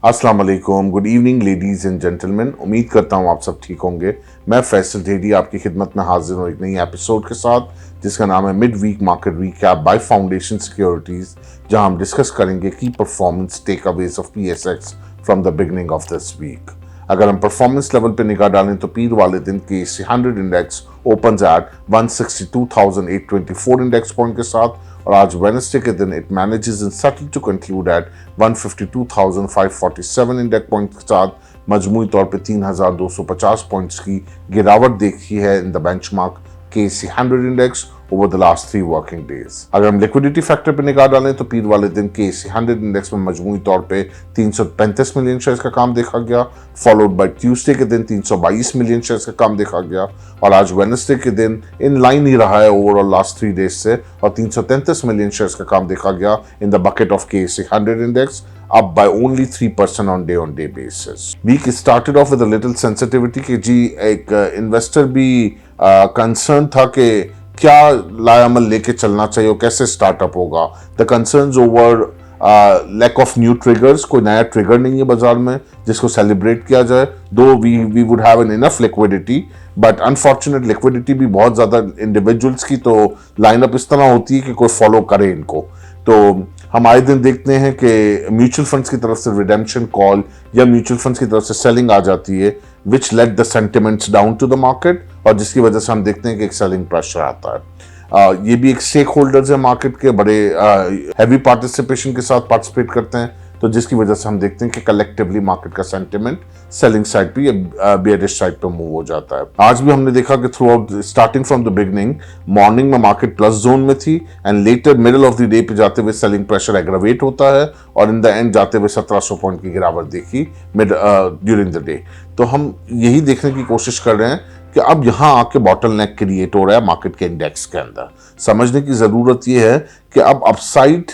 अस्सलाम वालेकुम, good evening ladies and gentleman. उम्मीद करता हूँ आप सब ठीक होंगे। मैं फैसल ढेडी आपकी खिदमत में हाजिर हूँ एक नई एपिसोड के साथ जिसका नाम है mid week market recap by foundation securities, जहां हम डिस्कस करेंगे की performance takeaways of PSX from the beginning of this week. अगर हम परफॉर्मेंस लेवल पे निगाह डालें तो पीर वाले दिन के 100 index open at 162,824 index point के साथ, और आज वेडनेसडे के दिन it manages in subtle to conclude at 152,547 index point के साथ मजमूई तौर पे 3,250 पॉइंट्स की गिरावट देखी है in the benchmark KC 100 index over the last 3 working days. अगर हम लिक्विडिटी फैक्टर पर निगाह डालें तो पीर वाले दिन KC 100 इंडेक्स में मजमूई तौर पे 335 मिलियन शेयर्स का काम देखा गया, फॉलोड बाय ट्यूसडे के दिन 322 मिलियन शेयर्स का काम देखा गया, और आज वेडनेसडे के दिन इन लाइन ही रहा है ओवरऑल लास्ट 3 डेज से, और 333 मिलियन शेयर्स का काम देखा गया in the bucket of KC 100 index, up by only 3% on day basis. Week started off with a little sensitivity कि जी एक इन्वेस्टर भी कंसर्न था कि क्या लायामल लेके चलना चाहिए और कैसे स्टार्टअप होगा। The concerns over lack of new triggers, कोई नया ट्रिगर नहीं है बाजार में जिसको सेलिब्रेट किया जाए। Though we would have an enough liquidity, but unfortunate liquidity भी बहुत ज्यादा इंडिविजुअल्स की, तो लाइनअप इस तरह होती है कि कोई फॉलो करे इनको। तो हम आए दिन देखते हैं कि म्यूचुअल फंड्स की तरफ से रिडेम्पशन कॉल या म्यूचुअल फंड्स की तरफ से सेलिंग आ जाती है, which let the sentiments down to the market, और जिसकी वजह से हम देखते हैं कि एक सेलिंग प्रेशर आता है। ये भी एक स्टेक होल्डर्स है मार्केट के, बड़े हैवी पार्टिसिपेशन के साथ पार्टिसिपेट करते हैं, तो जिसकी वजह से हम देखते हैं कि कलेक्टिवली मार्केट का सेंटिमेंट सेलिंग साइड पे या बेयरिश साइड पे मूव हो जाता है। आज भी हमने देखा कि through out starting from the beginning morning में मार्केट प्लस जोन में थी, and later middle of the day पे जाते हुए सेलिंग प्रेशर एग्रावेट होता है, और इन द एंड जाते हुए 1700 पॉइंट की गिरावट देखी ड्यूरिंग द डे। तो हम यही देखने की कोशिश कर रहे हैं कि अब यहां आके बॉटल नेक क्रिएट हो रहा है मार्केट के इंडेक्स के अंदर। समझने की जरूरत यह है कि अब अपसाइड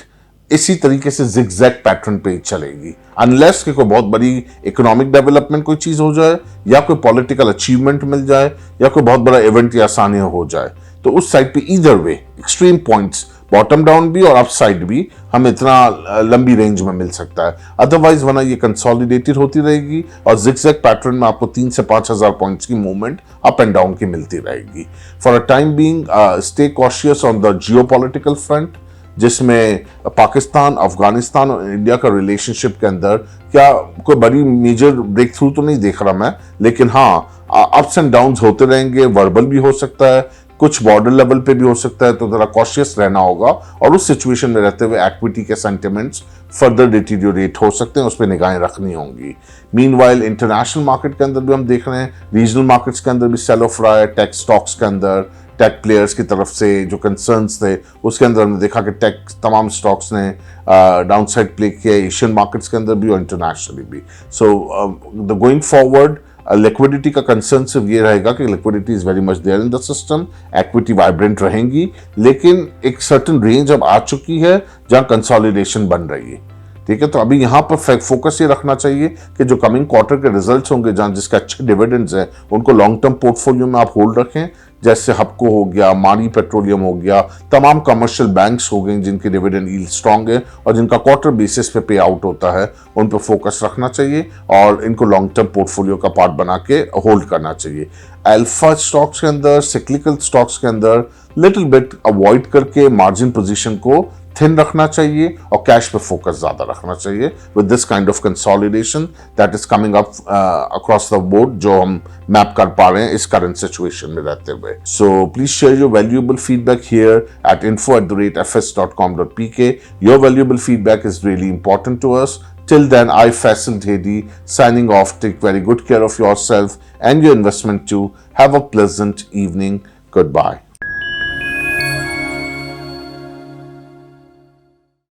इसी तरीके से जिगजैग पैटर्न पे चलेगी, अनलेस कि कोई बहुत बड़ी इकोनॉमिक डेवलपमेंट कोई चीज हो जाए, या कोई पॉलिटिकल अचीवमेंट मिल जाए, या कोई बहुत बड़ा इवेंट या आसानी हो जाए। तो उस साइड पे either way extreme points, bottom down भी और अप साइड भी, हमें इतना लंबी रेंज में मिल सकता है। अदरवाइज वरना ये कंसोलिडेटेड होती रहेगी और जिगजैग पैटर्न में आपको 3 से 5,000 पॉइंट्स की मूवमेंट अप एंड डाउन की मिलती रहेगी। For a time being stay cautious on the geopolitical front, जिसमें पाकिस्तान, अफगानिस्तान और इंडिया का रिलेशनशिप के अंदर क्या कोई बड़ी मेजर ब्रेक थ्रू तो नहीं देख रहा मैं, लेकिन हाँ अप्स एंड डाउन्स होते रहेंगे। वर्बल भी हो सकता है, कुछ बॉर्डर लेवल पे भी हो सकता है, तो जरा कॉशियस रहना होगा, और उस सिचुएशन में रहते हुए एक्विटी के सेंटिमेंट्स फर्दर डिटीरियोरेट हो सकते हैं, उस पर निगाहें रखनी होंगी। मीनवाइल इंटरनेशनल मार्केट के अंदर भी हम देख रहे हैं, रीजनल मार्केट्स के अंदर भी सेल ऑफ रहा है। टेक स्टॉक्स के अंदर टेक प्लेयर्स की तरफ से जो कंसर्न्स थे, उसके अंदर हमने देखा कि टेक तमाम स्टॉक्स ने डाउनसाइड प्ले किया, एशियन मार्केट्स के अंदर भी और इंटरनेशनली भी। So the going forward liquidity का कंसर्न सिर्फ ये रहेगा कि liquidity is very much there in the system, equity vibrant रहेंगी, लेकिन एक सर्टेन रेंज अब आ चुकी है जहां कंसोलिडेशन बन रही है। ठीक है, तो अभी यहां पर फोकस ये रखना चाहिए कि जो कमिंग क्वार्टर के रिजल्ट्स होंगे, जहां जिसके अच्छे डिविडेंड्स हैं, उनको लॉन्ग टर्म पोर्टफोलियो में आप होल्ड रखें, जैसे हपको हो गया, मारी पेट्रोलियम हो गया, तमाम कमर्शियल बैंक्स हो गए जिनके डिविडेंड यील्ड स्ट्रांग है और जिनका क्वार्टर बेसिस पे पे आउट होता है, उन पर फोकस रखना चाहिए और इनको लॉन्ग टर्म पोर्टफोलियो का पार्ट बना के होल्ड करना चाहिए। अल्फा स्टॉक्स के अंदर, सिक्लिकल स्टॉक्स के अंदर लिटिल बिट अवॉइड करके मार्जिन पोजीशन को थिन रखना चाहिए और कैश पे फोकस ज्यादा रखना चाहिए with this kind of consolidation that is coming up across the board, जो हम मैप कर पा रहे हैं इस करंट सिचुएशन में रहते हुए। So please share your valuable feedback here at info@fs.com.pk. Your valuable feedback is really important to us. Till then, I Faisal Dhedi signing off. Take very good care of yourself and your investment too. Have a pleasant evening. Goodbye.